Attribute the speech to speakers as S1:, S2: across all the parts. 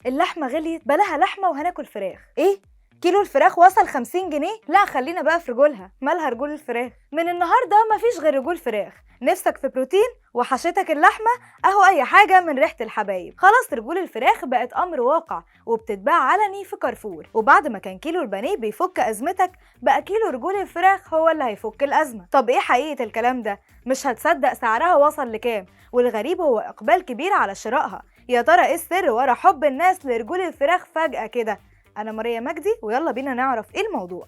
S1: اللحمة غليت، بلاها لحمة وهناكل فراخ. ايه؟ كيلو الفراخ وصل 50 جنيه؟ لا خلينا بقى في رجولها، مالها رجول الفراخ؟ من النهاردة مفيش غير رجول فراخ. نفسك في بروتين وحشتك اللحمة، اهو اي حاجة من ريحة الحبايب. خلاص رجول الفراخ بقت امر واقع وبتتباع علني في كارفور. وبعد ما كان كيلو البانيه بيفك ازمتك، بقى كيلو رجول الفراخ هو اللي هيفك الازمة. طب ايه حقيقة الكلام ده؟ مش هتصدق سعرها وصل لكام، والغريب هو اقبال كبير على شرائها. يا ترى ايه السر ورا حب الناس لرجول الفراخ فجأة كده؟ أنا ماريا مجدي ويلا بينا نعرف إيه الموضوع.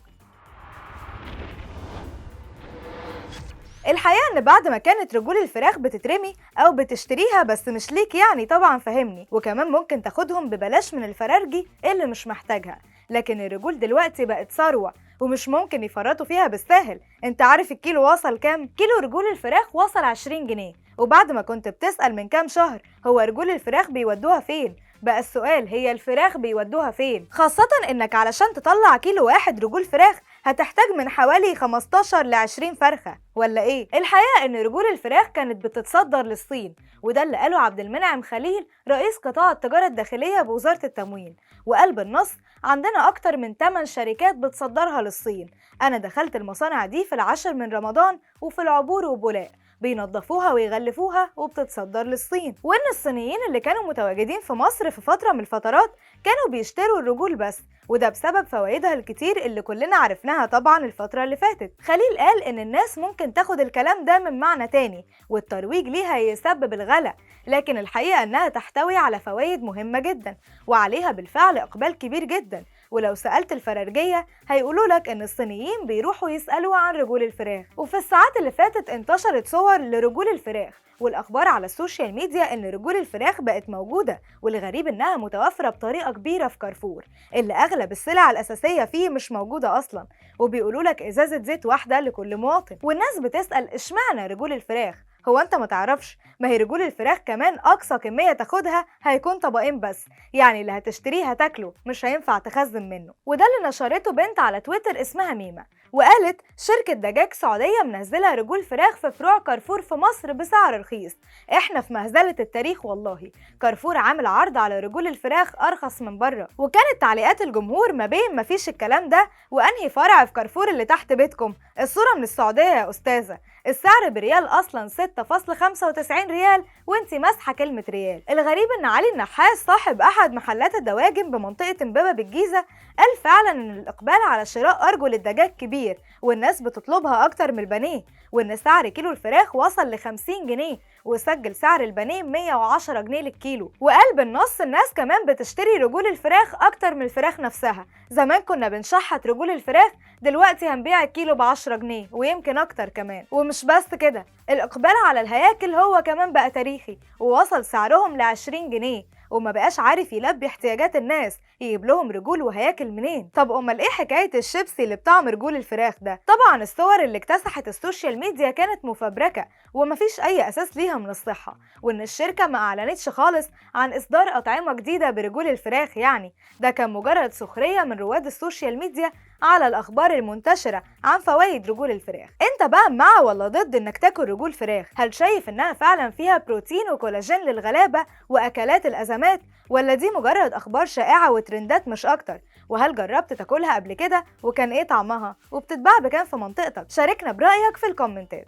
S1: الحقيقة إن بعد ما كانت رجول الفراخ بتترمي أو بتشتريها بس مش ليك يعني، طبعا فهمني، وكمان ممكن تاخدهم ببلاش من الفرارجي اللي مش محتاجها، لكن الرجول دلوقتي بقت ثروة ومش ممكن يفرطوا فيها بالسهل. انت عارف الكيلو وصل كام؟ كيلو رجول الفراخ وصل 20 جنيه، وبعد ما كنت بتسأل من كام شهر هو رجول الفراخ بيودوها فين، بقى السؤال هي الفراخ بيودوها فين؟ خاصة انك علشان تطلع كيلو واحد رجول فراخ هتحتاج من حوالي 15 ل 20 فرخة، ولا ايه؟ الحقيقة ان رجول الفراخ كانت بتتصدر للصين، وده اللي قاله عبد المنعم خليل رئيس قطاع التجارة الداخلية بوزارة التموين، وقال بالنص: عندنا اكتر من 8 شركات بتصدرها للصين. انا دخلت المصانع دي في العاشر من رمضان وفي العبور وبولاق، بينظفوها ويغلفوها وبتتصدر للصين. وان الصينيين اللي كانوا متواجدين في مصر في فترة من الفترات كانوا بيشتروا الرجول بس، وده بسبب فوائدها الكتير اللي كلنا عرفناها طبعا الفترة اللي فاتت. خليل قال ان الناس ممكن تاخد الكلام ده من معنى تاني والترويج ليها يسبب الغلاء، لكن الحقيقة انها تحتوي على فوائد مهمة جدا وعليها بالفعل اقبال كبير جدا. ولو سألت الفرارجية هيقولوا لك ان الصينيين بيروحوا يسألوا عن رجول الفراخ. وفي الساعات اللي فاتت انتشرت صور لرجول الفراخ والاخبار على السوشيال ميديا ان رجول الفراخ بقت موجوده، والغريب انها متوفره بطريقه كبيره في كارفور اللي اغلب السلع الاساسيه فيه مش موجوده اصلا، وبيقولوا لك ازازه زيت واحده لكل مواطن. والناس بتسال اشمعنى رجول الفراخ؟ هو انت ما تعرفش؟ ما هي رجول الفراخ كمان اقصى كميه تاخدها هيكون طبقين بس، يعني اللي هتشتريه هتاكله، مش هينفع تخزن منه. وده اللي نشرته بنت على تويتر اسمها ميمة، وقالت: شركة دجاج سعودية منزلة رجول فراخ في فروع كارفور في مصر بسعر رخيص. احنا في مهزلة التاريخ والله، كارفور عامل عرض على رجول الفراخ ارخص من بره. وكانت تعليقات الجمهور ما بين مفيش الكلام ده وانهي فرع في كارفور اللي تحت بيتكم، الصورة من السعودية يا استاذة، السعر بريال اصلا 6.95 ريال وانتي ماسحة كلمة ريال. الغريب ان علي النحاس صاحب احد محلات الدواجن بمنطقة امبابة بالجيزة قال فعلا ان الاقبال على شراء ارجل الدجاج كبير والناس بتطلبها اكتر من البانيه، وان سعر كيلو الفراخ وصل ل 50 جنيه، وسجل سعر البانيه 110 جنيه للكيلو. وقال بالنص: الناس كمان بتشتري رجول الفراخ اكتر من الفراخ نفسها، زمان كنا بنشحت رجول الفراخ، دلوقتي هنبيع الكيلو ب10 جنيه ويمكن اكتر كمان. ومش بس كده، الاقبال على الهياكل هو كمان بقى تاريخي، ووصل سعرهم ل 20 جنيه، وما بقاش عارف يلبي احتياجات الناس، يجيب لهم رجول وهياكل منين؟ طب امال ايه حكايه الشيبسي اللي بطعم رجول الفراخ ده؟ طبعا الصور اللي اكتسحت السوشيال ميديا كانت مفبركه ومفيش اي اساس ليها من الصحه، وان الشركه ما اعلنتش خالص عن اصدار اطعمه جديده برجول الفراخ، يعني ده كان مجرد سخريه من رواد السوشيال ميديا على الاخبار المنتشره عن فوائد رجول الفراخ. انت بقى مع ولا ضد انك تاكل رجول فراخ؟ هل شايف انها فعلا فيها بروتين وكولاجين للغلابه واكلات الازمات، ولا دي مجرد اخبار شائعه وترندات مش اكتر؟ وهل جربت تاكلها قبل كده وكان ايه طعمها، وبتتباع بكام في منطقتك؟ شاركنا برايك في الكومنتات.